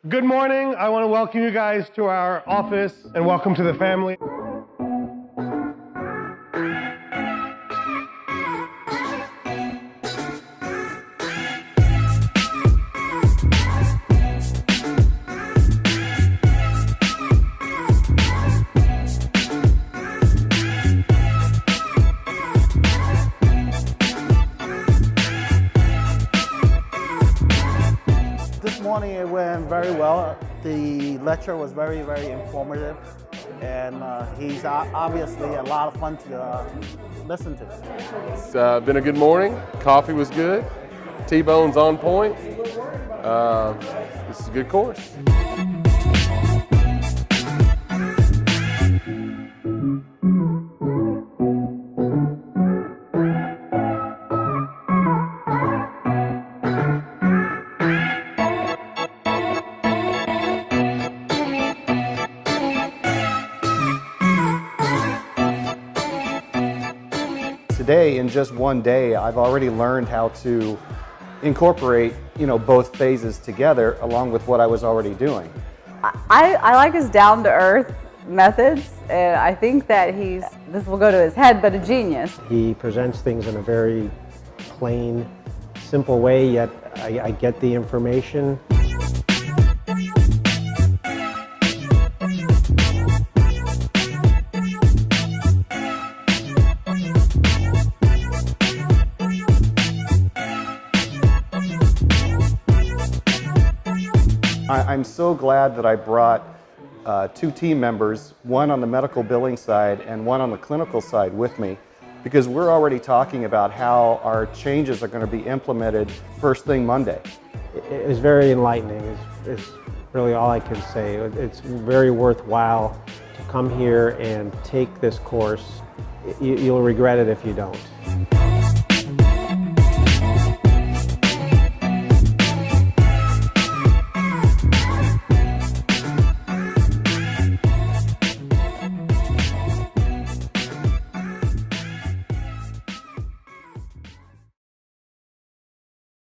Good morning. I want to welcome you guys to our office and welcome to the family. This morning it went very well. The lecture was very informative, and he's obviously a lot of fun to listen to. It's been a good morning. Coffee was good. T-bone's on point. This is a good course. Today, in just one day, I've already learned how to incorporate, both phases together along with what I was already doing. I like his down-to-earth methods, and I think that this will go to his head, but a genius. He presents things in a very plain, simple way, yet I get the information. I'm so glad that I brought two team members, one on the medical billing side and one on the clinical side with me, because we're already talking about how our changes are going to be implemented first thing Monday. It was very enlightening, is really all I can say. It's very worthwhile to come here and take this course. You'll regret it if you don't.